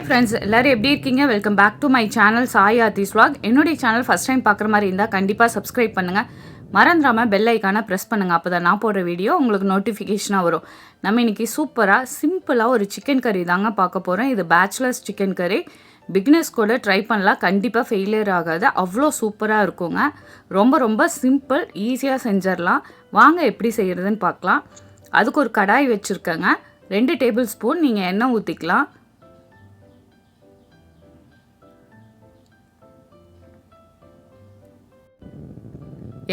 Friends எல்லாரும் எப்படி இருக்கீங்க? Welcome back to my channel Sai Aarthi's vlog. என்னுடைய சேனல் ஃபஸ்ட் டைம் பார்க்குற மாதிரி இருந்தால் கண்டிப்பாக சப்ஸ்கிரைப் பண்ணுங்கள். மறந்துடாமல் பெல் ஐக்கானை ப்ரெஸ் பண்ணுங்கள். அப்போ தான் நான் போடுற வீடியோ உங்களுக்கு நோட்டிஃபிகேஷனாக வரும். நம்ம இன்றைக்கி சூப்பராக சிம்பிளாக ஒரு சிக்கன் கறி தாங்க பார்க்க போகிறோம். இது பேச்சுலர்ஸ் சிக்கன் கறி. பிக்னஸ் கூட ட்ரை பண்ணலாம், கண்டிப்பாக ஃபெயிலியர் ஆகாது. அவ்வளோ சூப்பராக இருக்குங்க. ரொம்ப ரொம்ப சிம்பிள், ஈஸியாக செஞ்சிடலாம். வாங்க எப்படி செய்கிறதுன்னு பார்க்கலாம். அதுக்கு ஒரு கடாய் வச்சுருக்கேங்க. 2 டேபிள் ஸ்பூன் நீங்கள் எண்ணெய் ஊற்றிக்கலாம்.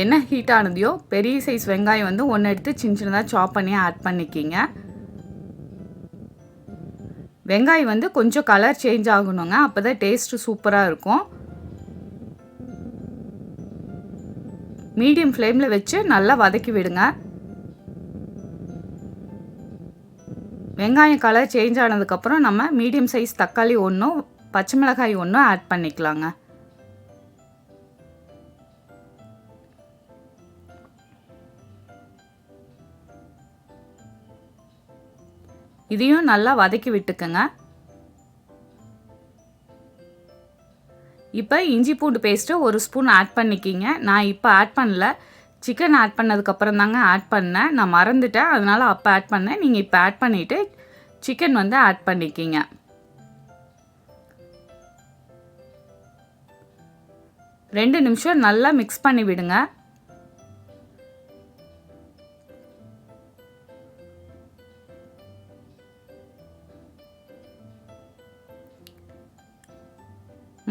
எண்ணெய் ஹீட் ஆனதையோ பெரிய சைஸ் வெங்காயம் வந்து ஒன்று எடுத்து சின்ன சின்னதாக சாப் பண்ணி ஆட் பண்ணிக்கிங்க. வெங்காயம் வந்து கொஞ்சம் கலர் சேஞ்ச் ஆகணுங்க, அப்போ தான் டேஸ்ட்டு சூப்பராக இருக்கும். மீடியம் ஃப்ளேமில் வச்சு நல்லா வதக்கி விடுங்க. வெங்காயம் கலர் சேஞ்ச் ஆனதுக்கப்புறம் நம்ம மீடியம் சைஸ் தக்காளி ஒன்றும் பச்சை மிளகாய் ஒன்றும் ஆட் பண்ணிக்கலாங்க. இதையும் நல்லா வதக்கி விட்டுக்குங்க. இப்போ இஞ்சி பூண்டு பேஸ்ட்டு 1 ஸ்பூன் ஆட் பண்ணிக்கிங்க. நான் இப்போ ஆட் பண்ணல, சிக்கன் ஆட் பண்ணதுக்கப்புறம் தாங்க ஆட் பண்ணேன். நான் மறந்துட்டேன், அதனால் அப்போ ஆட் பண்ணேன். நீங்கள் இப்போ ஆட் பண்ணிவிட்டு சிக்கன் வந்து ஆட் பண்ணிக்கிங்க. ரெண்டு நிமிஷம் நல்லா மிக்ஸ் பண்ணி விடுங்க.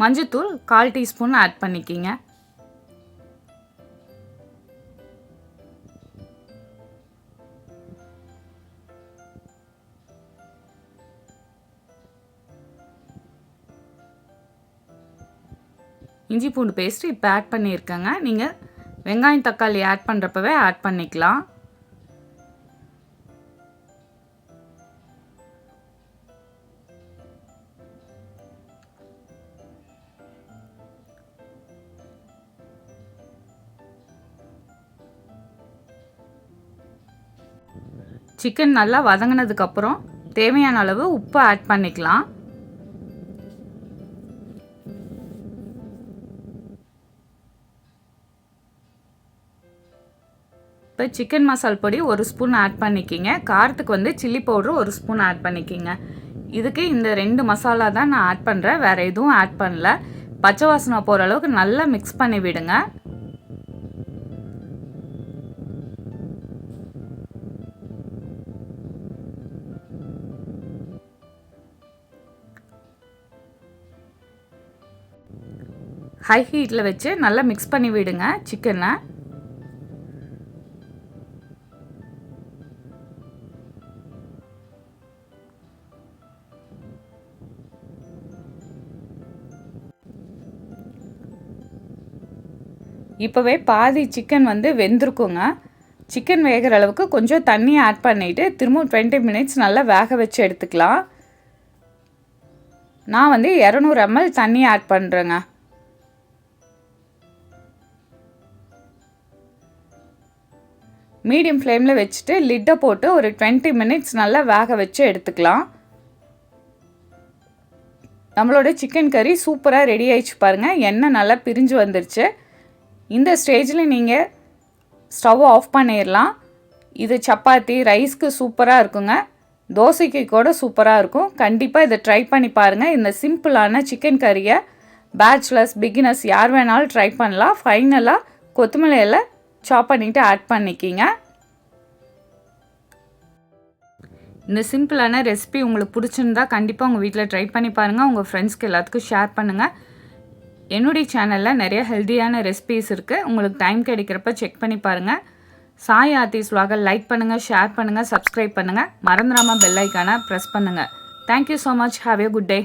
மஞ்சத்தூள் 1/4 டீஸ்பூன் ஆட் பண்ணிக்கிங்க. இஞ்சி பூண்டு பேஸ்ட்டு இப்போ ஆட் பண்ணியிருக்கேங்க. நீங்கள் வெங்காயம் தக்காளி ஆட் பண்ணுறப்பவே ஆட் பண்ணிக்கலாம். சிக்கன் நல்லா வதங்கினதுக்கப்புறம் தேவையான அளவு உப்பு ஆட் பண்ணிக்கலாம். இப்போ சிக்கன் மசால் பொடி 1 ஸ்பூன் ஆட் பண்ணிக்கிங்க. காரத்துக்கு வந்து சில்லி பவுட்ரு 1 ஸ்பூன் ஆட் பண்ணிக்கிங்க. இதுக்கு இந்த 2 மசாலா தான் நான் ஆட் பண்ணுறேன், வேறு எதுவும் ஆட் பண்ணல. பச்சை வாசனை போகிற அளவுக்கு நல்லா மிக்ஸ் பண்ணி விடுங்க. ஹை ஹீட்டில் வச்சு நல்லா மிக்ஸ் பண்ணி விடுங்க சிக்கனை. இப்போவே பாதி சிக்கன் வந்து வெந்திருக்குங்க. சிக்கன் வேகிற அளவுக்கு கொஞ்சம் தண்ணி ஆட் பண்ணிவிட்டு திரும்ப 20 மினிட்ஸ் நல்லா வேக வச்சு எடுத்துக்கலாம். நான் வந்து 200 ml தண்ணி ஆட் பண்ணுறேங்க. மீடியம் ஃப்ளேமில் வச்சுட்டு லிட்டை போட்டு ஒரு 20 மினிட்ஸ் நல்லா வேக வச்சு எடுத்துக்கலாம். நம்மளோட சிக்கன் கறி சூப்பராக ரெடி ஆயிடுச்சு பாருங்கள். எண்ணெய் நல்லா பிரிஞ்சு வந்துருச்சு. இந்த ஸ்டேஜில் நீங்கள் ஸ்டவ் ஆஃப் பண்ணிடலாம். இது சப்பாத்தி ரைஸ்க்கு சூப்பராக இருக்குங்க, தோசைக்கு கூட சூப்பராக இருக்கும். கண்டிப்பாக இதை ட்ரை பண்ணி பாருங்கள். இந்த சிம்பிளான சிக்கன் கறியை பேச்சுலர்ஸ் பிகினர்ஸ் யார் வேணாலும் ட்ரை பண்ணலாம். ஃபைனலாக கொத்தமல்லி இலை சாப் பண்ணிவிட்டு ஆட் பண்ணிக்கிங்க. இந்த சிம்பிளான ரெசிபி உங்களுக்கு பிடிச்சிருந்தா கண்டிப்பாக உங்கள் வீட்டில் ட்ரை பண்ணி பாருங்கள். உங்கள் ஃப்ரெண்ட்ஸ்க்கு எல்லாத்துக்கும் ஷேர் பண்ணுங்கள். என்னுடைய சேனலில் நிறைய ஹெல்த்தியான ரெசிபிஸ் இருக்குது. உங்களுக்கு டைம் கிடைக்கிறப்ப செக் பண்ணி பாருங்கள். சாய் ஆர்த்திஸ் vlog லைக் பண்ணுங்கள், ஷேர் பண்ணுங்கள், சப்ஸ்கிரைப் பண்ணுங்கள். மறந்துடாமல் பெல் ஐக்கானை ப்ரெஸ் பண்ணுங்கள். Thank you so much. Have a good day.